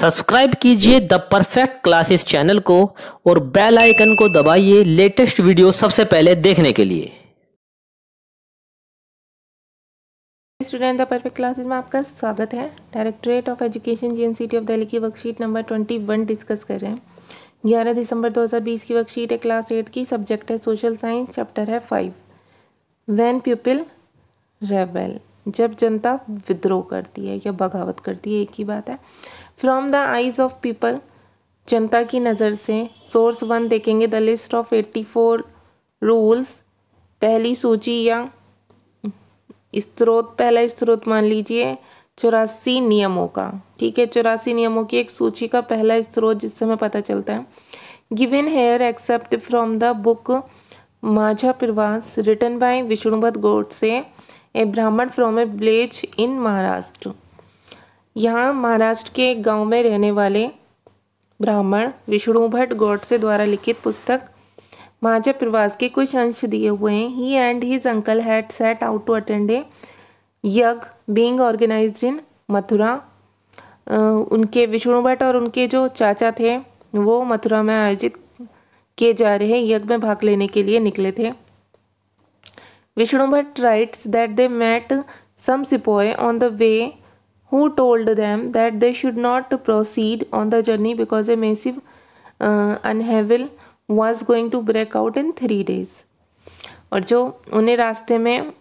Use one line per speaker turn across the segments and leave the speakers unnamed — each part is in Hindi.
सब्सक्राइब कीजिए द परफेक्ट क्लासेस चैनल को और बेल आइकन को दबाइए लेटेस्ट वीडियो सबसे पहले देखने के लिए।
स्टूडेंट द परफेक्ट क्लासेस में आपका स्वागत है। Directorate of education GNCT of Delhi की वर्कशीट नंबर 21 डिस्कस कर रहे हैं। 11 दिसंबर 2020 की वर्कशीट है, क्लास 8 की, सब्जेक्ट है सोशल साइंस, चैप्टर है 5 व्हेन पीपल रेबेल, जब जनता विद्रोह करती है या बगावत करती है, एक ही बात है। From the eyes of people, जनता की नज़र से। सोर्स 1 देखेंगे, द लिस्ट ऑफ 84 रूल्स, पहली सूची या स्त्रोत, पहला स्त्रोत मान लीजिए 84 नियमों का। ठीक है, 84 नियमों की एक सूची का पहला स्त्रोत जिससे हमें पता चलता है। Given here except from the book Majha Pravas written by Vishnubhatt Godse, a Brahmin from a village in Maharashtra. यहाँ महाराष्ट्र के एक गांव में रहने वाले ब्राह्मण विष्णुभट्ट गोडसे द्वारा लिखित पुस्तक माझा प्रवास के कुछ अंश दिए हुए हैं। He and his uncle had set out to attend a yagya being organised इन मथुरा। उनके विष्णुभट्ट और उनके जो चाचा थे वो मथुरा में आयोजित किए जा रहे यज्ञ में भाग लेने के लिए निकले थे। Vishnubhatt writes that they met some sepoy on the way who told them that they should not proceed on the journey because a massive upheaval was going to break out in 3 days। और जो उन्हें रास्ते में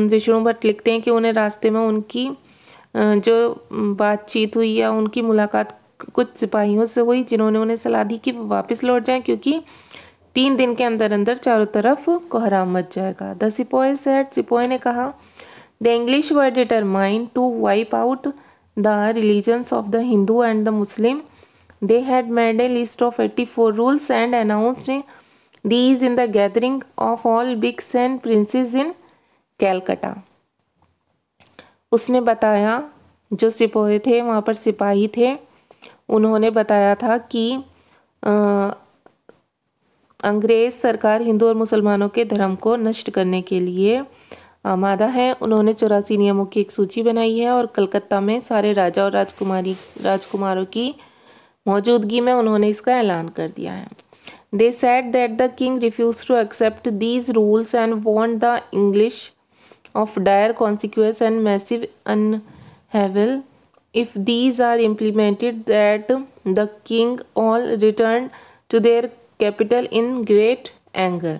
विष्णुभट्ट लिखते हैं कि उन्हें रास्ते में उनकी जो बातचीत हुई या उनकी मुलाकात कुछ सिपाहियों से हुई जिन्होंने उन्हें सलाह दी कि वो वापस लौट जाएं क्योंकि 3 दिन के अंदर अंदर चारों तरफ कोहराम मच जाएगा। द सिपॉय सेड, सिपॉय ने कहा, the English were determined to wipe out the religions of the Hindu and the Muslim. They had made a list of 84 rules and announced these in the gathering of all bigs and princes in Calcutta। उसने बताया, जो सिपाही थे वहाँ पर सिपाही थे, उन्होंने बताया था कि अंग्रेज़ सरकार हिंदू और मुसलमानों के धर्म को नष्ट करने के लिए आमादा है। उन्होंने 84 नियमों की एक सूची बनाई है और कलकत्ता में सारे राजा और राजकुमारों की मौजूदगी में उन्होंने इसका ऐलान कर दिया है। They said that the king refuse to accept these rules and warned the English of dire consequence and massive upheaval if these are implemented, that the king all return to their capital in great anger.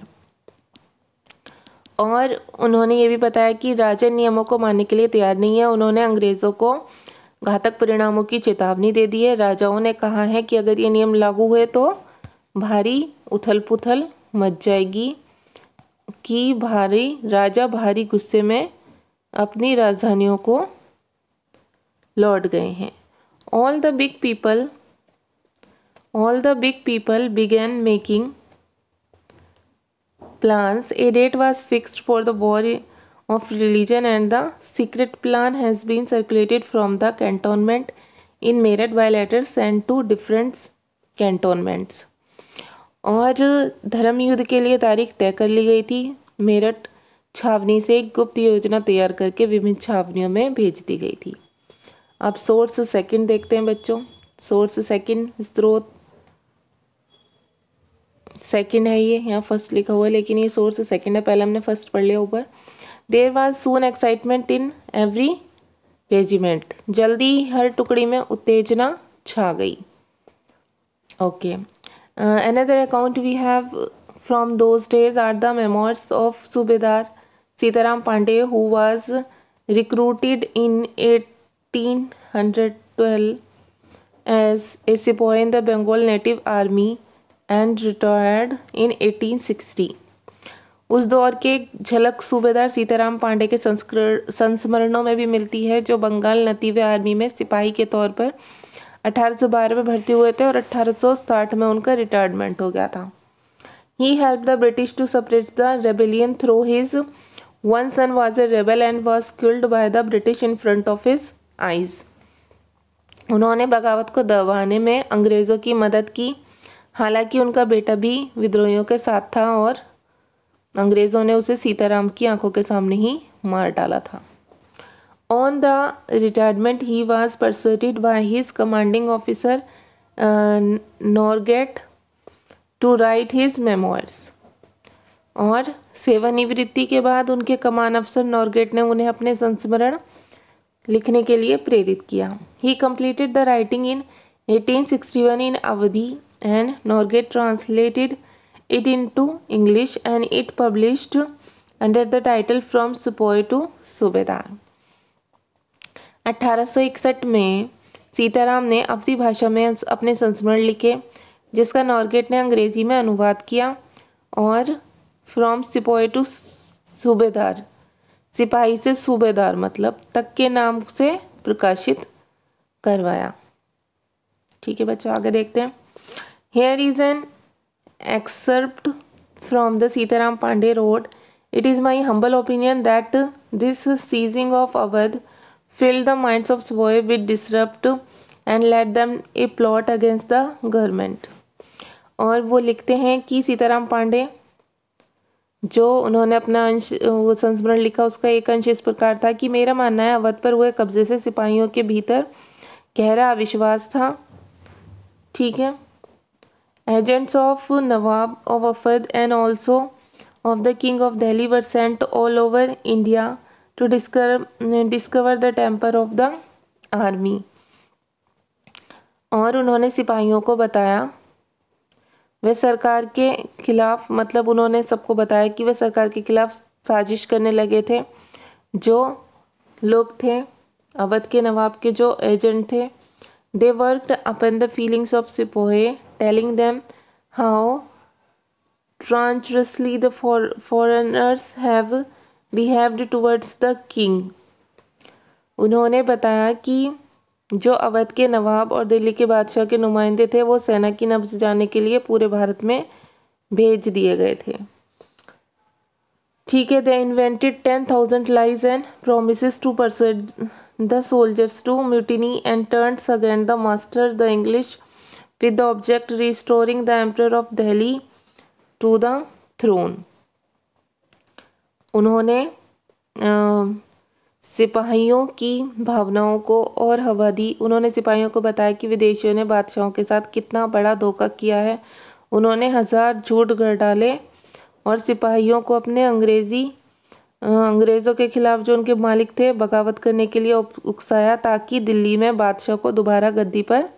और उन्होंने ये भी बताया कि राजा नियमों को मानने के लिए तैयार नहीं है। उन्होंने अंग्रेज़ों को घातक परिणामों की चेतावनी दे दी है। राजाओं ने कहा है कि अगर ये नियम लागू हुए तो भारी उथल पुथल मच जाएगी, कि राजा भारी गुस्से में अपनी राजधानियों को लौट गए हैं। All the big people begin making plans. A date was fixed for the war of religion and the secret plan has been circulated from the cantonment in Meerut by letters sent to different cantonments। और धर्म युद्ध के लिए तारीख तय कर ली गई थी। मेरठ छावनी से एक गुप्त योजना तैयार करके विभिन्न छावनियों में भेज दी गई थी। अब सोर्स सेकंड देखते हैं बच्चों। सोर्स सेकंड, स्रोत सेकंड है, ये यहाँ फर्स्ट लिखा हुआ है लेकिन ये सोर्स सेकंड है, पहले हमने फर्स्ट पढ़ लिया ऊपर। There was soon excitement in every regiment, जल्दी हर टुकड़ी में उत्तेजना छा गई। Okay, another account we have from those days are the memoirs of Subedar Sitaram Pandey who was recruited in 1812 as a sipahi in the Bengal native army and retired in 1860। उस दौर के झलक सूबेदार सीताराम पांडे के संस्मरणों में भी मिलती है, जो बंगाल नेटिव आर्मी में सिपाही के तौर पर 1812 में भर्ती हुए थे और 1860 में उनका रिटायरमेंट हो गया था। He help the British to suppress the rebellion through his one son was a rebel and was killed by the British in front of his eyes. उन्होंने बगावत को दबाने में अंग्रेज़ों की मदद की, हालांकि उनका बेटा भी विद्रोहियों के साथ था और अंग्रेज़ों ने उसे सीताराम की आंखों के सामने ही मार डाला था। On the retirement, he was persuaded by his commanding officer Norgate to write his memoirs. और सेवानिवृत्ति के बाद उनके कमान अफसर नॉर्गेट ने उन्हें अपने संस्मरण लिखने के लिए प्रेरित किया. He completed the writing in 1861 in Awadhi and Norgate translated it into English and it published under the title From Sepoy to Subedar. 1861 में सीताराम ने अवधी भाषा में अपने संस्मरण लिखे जिसका नॉर्गेट ने अंग्रेजी में अनुवाद किया और फ्रॉम सिपॉय टू सूबेदार, सिपाही से सूबेदार मतलब तक के नाम से प्रकाशित करवाया. ठीक है बच्चों, आगे देखते हैं. Here is an excerpt from the Sitaram Pandey wrote, "It is my humble opinion that this seizing of Awadh filled the minds of Sepoy with disrupt and led them a plot against the government." और वो लिखते हैं कि सीताराम पांडे जो उन्होंने अपना अंश वो संस्मरण लिखा उसका एक अंश इस प्रकार था कि मेरा मानना है अवध पर हुए कब्जे से सिपाहियों के भीतर गहरा अविश्वास था. ठीक है. Agents of Nawab of Awadh and also of the King of Delhi were sent all over India to discover the temper of the army. और उन्होंने सिपाहियों को बताया वे सरकार के खिलाफ मतलब उन्होंने सबको बताया कि वे सरकार के खिलाफ साजिश करने लगे थे. जो लोग थे अवध के नवाब के जो एजेंट थे, they worked upon the feelings of Sepoy, telling them how treacherously the foreigners have behaved towards the king. उन्होंने बताया कि जो अवध के नवाब और दिल्ली के बादशाह के नुमाइंदे थे वो सेना की नब्ज़ जानने के लिए पूरे भारत में भेज दिए गए थे. ठीक है. They invented 10,000 lies and promises to persuade the soldiers to mutiny and turned against the master, the English, with the object restoring the emperor of Delhi to the throne. उन्होंने सिपाहियों की भावनाओं को और हवा दी. उन्होंने सिपाहियों को बताया कि विदेशियों ने बादशाहों के साथ कितना बड़ा धोखा किया है. उन्होंने 1000 झूठ गढ़ डाले और सिपाहियों को अपने अंग्रेज़ों के खिलाफ जो उनके मालिक थे बगावत करने के लिए उकसाया ताकि दिल्ली में बादशाह को दोबारा गद्दी पर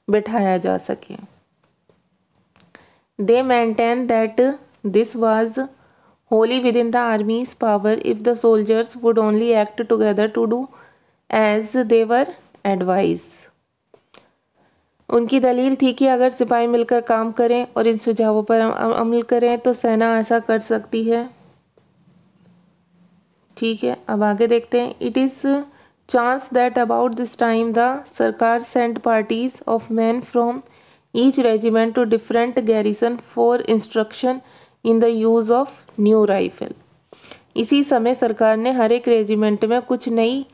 बिठाया जा सके. They maintained that this was wholly within the army's power if the soldiers would only act together to do as they were advised. उनकी दलील थी कि अगर सिपाही मिलकर काम करें और इन सुझावों पर अमल करें तो सेना ऐसा कर सकती है. ठीक है. अब आगे देखते हैं. It is chance that about this time the सरकार sent parties of men from each regiment to different garrison for instruction in the use of new rifle. इसी समय सरकार ने हर एक रेजिमेंट में कुछ नई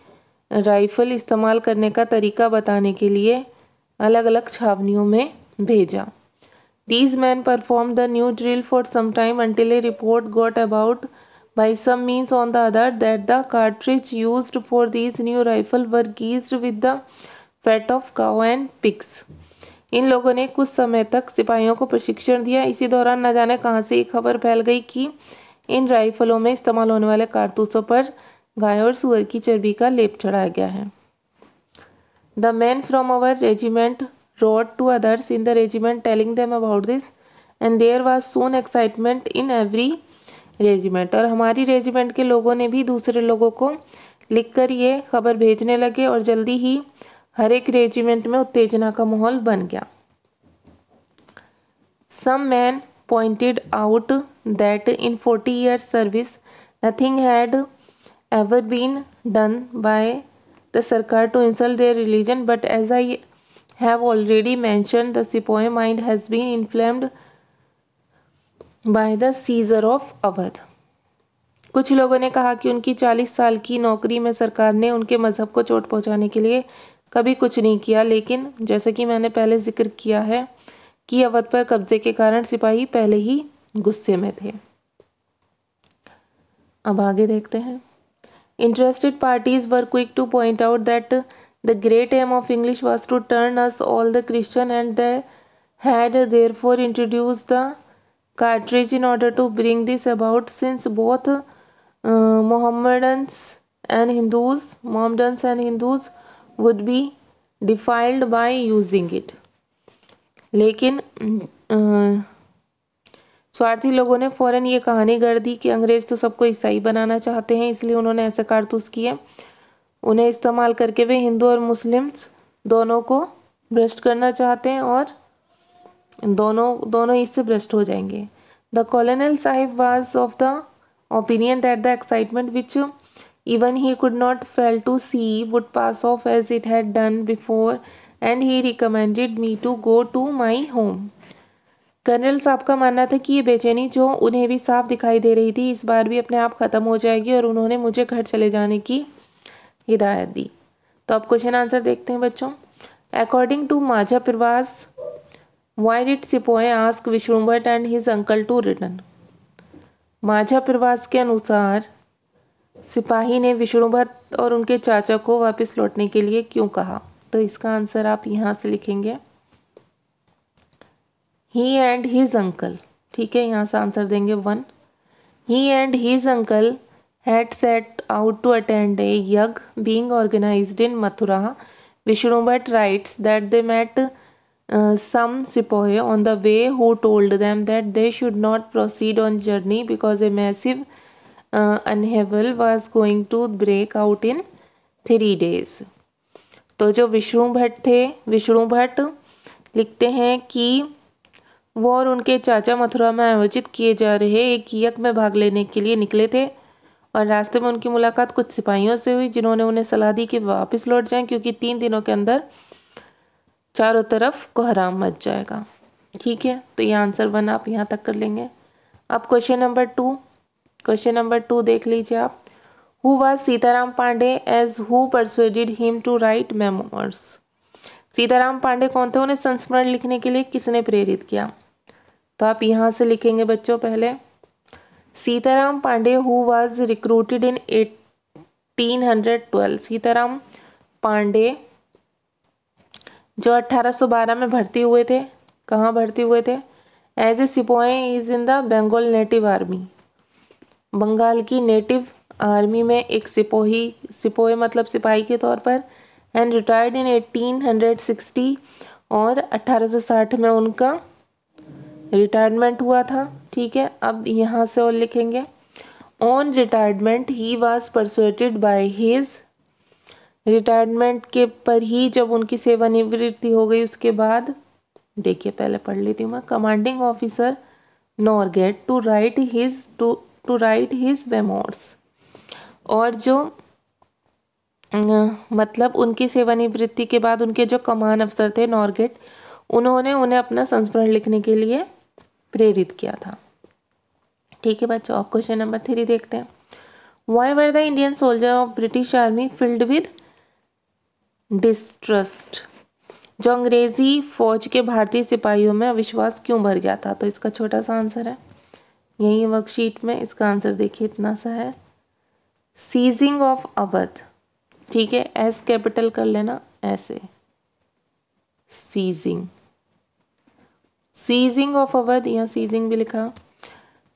राइफल इस्तेमाल करने का तरीका बताने के लिए अलग अलग छावनियों में भेजा. These men performed the new drill for some time until a report got about by some means on the other that the cartridge used for these new rifle were greased with the fat of cow and pigs. इन लोगों ने कुछ समय तक सिपाहियों को प्रशिक्षण दिया. इसी दौरान न जाने कहां से एक खबर फैल गई कि इन राइफलों में इस्तेमाल होने वाले कारतूसों पर गाय और सूअर की चर्बी का लेप चढ़ाया गया है. The men from our regiment wrote to others in the regiment telling them about this and there was soon excitement in every regiment. और हमारी रेजिमेंट के लोगों ने भी दूसरे लोगों को लिखकर ये खबर भेजने लगे और जल्दी ही हर एक रेजिमेंट में उत्तेजना का माहौल बन गया. Some men pointed out that in 40 years service nothing had ever been done by the Sarkar to insult their religion, but as I have already mentioned the Sepoy mind has been inflamed by the seizure of Awadh. कुछ लोगों ने कहा कि उनकी 40 साल की नौकरी में सरकार ने उनके मज़हब को चोट पहुंचाने के लिए कभी कुछ नहीं किया, लेकिन जैसे कि मैंने पहले जिक्र किया है कि अवध पर कब्जे के कारण सिपाही पहले ही गुस्से में थे. अब आगे देखते हैं. Interested parties were quick to point out that the great aim of English was to turn us all the Christian, and they had therefore introduced the cartridge in order to bring this about, since both Mohammedans and Hindus would be defiled by using it. लेकिन स्वार्थी लोगों ने फौरन ये कहानी गढ़ दी कि अंग्रेज़ तो सबको ईसाई बनाना चाहते हैं, इसलिए उन्होंने ऐसे कारतूस किए। उन्हें इस्तेमाल करके वे हिंदू और मुस्लिम्स दोनों को भ्रष्ट करना चाहते हैं और दोनों इससे भ्रष्ट हो जाएंगे। The कॉलोनल Sahib was of the opinion that the excitement which even he could not fail to see would pass off as it had done before, and he recommended me to go to my home. Colonel साहब का मानना था कि ये बेचैनी जो उन्हें भी साफ दिखाई दे रही थी इस बार भी अपने आप ख़त्म हो जाएगी, और उन्होंने मुझे घर चले जाने की हिदायत दी। तो अब क्वेश्चन आंसर देखते हैं बच्चों। According to Majha Pravas, why did sepoy ask Vishnubhatt and his uncle to return? Majha Pravas के अनुसार सिपाही ने विष्णुभट्ट और उनके चाचा को वापस लौटने के लिए क्यों कहा? तो इसका आंसर आप यहाँ से लिखेंगे ही एंड हिज अंकल। ठीक है, यहाँ से आंसर देंगे 1। He and his uncle had set out to attend a yagna being organized in Mathura. Vishnubhat writes that they met some sepoy on the way who told them that they should not proceed on journey because a massive upheaval was going to break out in 3 days. तो जो विष्णुभट्ट थे, विष्णुभट्ट लिखते हैं कि वो और उनके चाचा मथुरा में आयोजित किए जा रहे एक यज्ञ में भाग लेने के लिए निकले थे, और रास्ते में उनकी मुलाकात कुछ सिपाहियों से हुई जिन्होंने उन्हें सलाह दी कि वापस लौट जाएं क्योंकि 3 दिनों के अंदर चारों तरफ कोहराम मच जाएगा। ठीक है, तो ये आंसर 1 आप यहाँ तक कर लेंगे। अब क्वेश्चन नंबर 2 देख लीजिए आप। Who was Sitaram Pandey as who persuaded him to write memoirs? Sitaram Pandey कौन थे? उन्हें संस्मरण लिखने के लिए किसने प्रेरित किया? तो आप यहाँ से लिखेंगे बच्चों पहले Sitaram Pandey who was recruited in 1812। Sitaram Pandey जो 1812 में भर्ती हुए थे, कहाँ भर्ती हुए थे? As a sepoy is in the Bengal native army. Bengal की नेटिव आर्मी में एक सिपोही मतलब सिपाही के तौर पर, एंड रिटायर्ड इन 1860, और 1860 में उनका रिटायरमेंट हुआ था। ठीक है, अब यहाँ से और लिखेंगे on retirement he was persuaded by his. Retirement के पर ही जब उनकी सेवानिवृत्ति हो गई उसके बाद, देखिए पहले पढ़ लेती हूँ मैं, commanding officer Norgate to write his memoirs. और जो मतलब उनकी सेवानिवृत्ति के बाद उनके जो कमान अफसर थे नॉरगेट, उन्होंने उन्हें अपना संस्मरण लिखने के लिए प्रेरित किया था। ठीक है बच्चों, अब क्वेश्चन नंबर 3 देखते हैं। Why were the Indian soldier of British army filled with distrust? जो अंग्रेजी फौज के भारतीय सिपाहियों में अविश्वास क्यों भर गया था? तो इसका छोटा सा आंसर है यही वर्कशीट में। इसका आंसर देखिए इतना सा है, सीजिंग ऑफ अवध। ठीक है, एस कैपिटल कर लेना ऐसे, सीजिंग ऑफ अवध, यहाँ सीजिंग भी लिखा।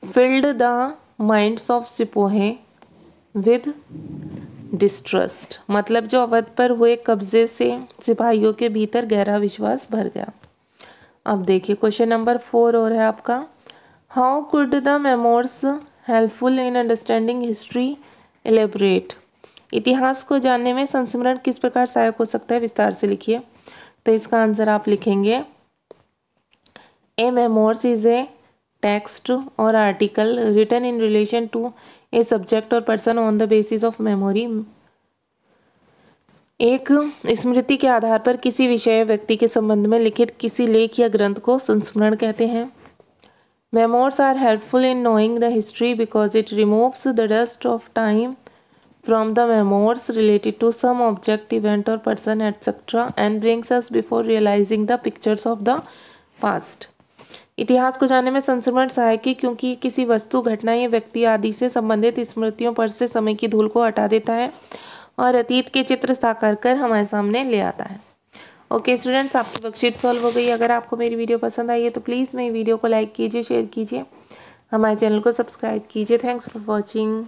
Filled the minds of sepoy with distrust, मतलब जो अवध पर हुए कब्जे से सिपाहियों के भीतर गहरा विश्वास भर गया। अब देखिए क्वेश्चन नंबर 4 और है आपका, how could the memoirs helpful in understanding history? Elaborate. इतिहास को जानने में संस्मरण किस प्रकार सहायक हो सकता है? विस्तार से लिखिए। तो इसका आंसर आप लिखेंगे a memoirs is a text or article written in relation to a subject or person on the basis of memory. एक स्मृति के आधार पर किसी विषय व्यक्ति के संबंध में लिखित किसी लेख या ग्रंथ को संस्मरण कहते हैं। Memoirs are helpful in knowing the history because it removes the dust of time from the memoirs related to some object, event or person etc. and brings us before realizing the pictures of the past. इतिहास को जानने में संस्मरण सहायक है क्योंकि ये किसी वस्तु, घटना या व्यक्ति आदि से संबंधित स्मृतियों पर से समय की धूल को हटा देता है और अतीत के चित्र साकार कर हमारे सामने ले आता है। ओके स्टूडेंट्स, आपकी वर्कशीट सॉल्व हो गई। अगर आपको मेरी वीडियो पसंद आई है तो प्लीज़ मेरी वीडियो को लाइक कीजिए, शेयर कीजिए, हमारे चैनल को सब्सक्राइब कीजिए। Thanks for watching.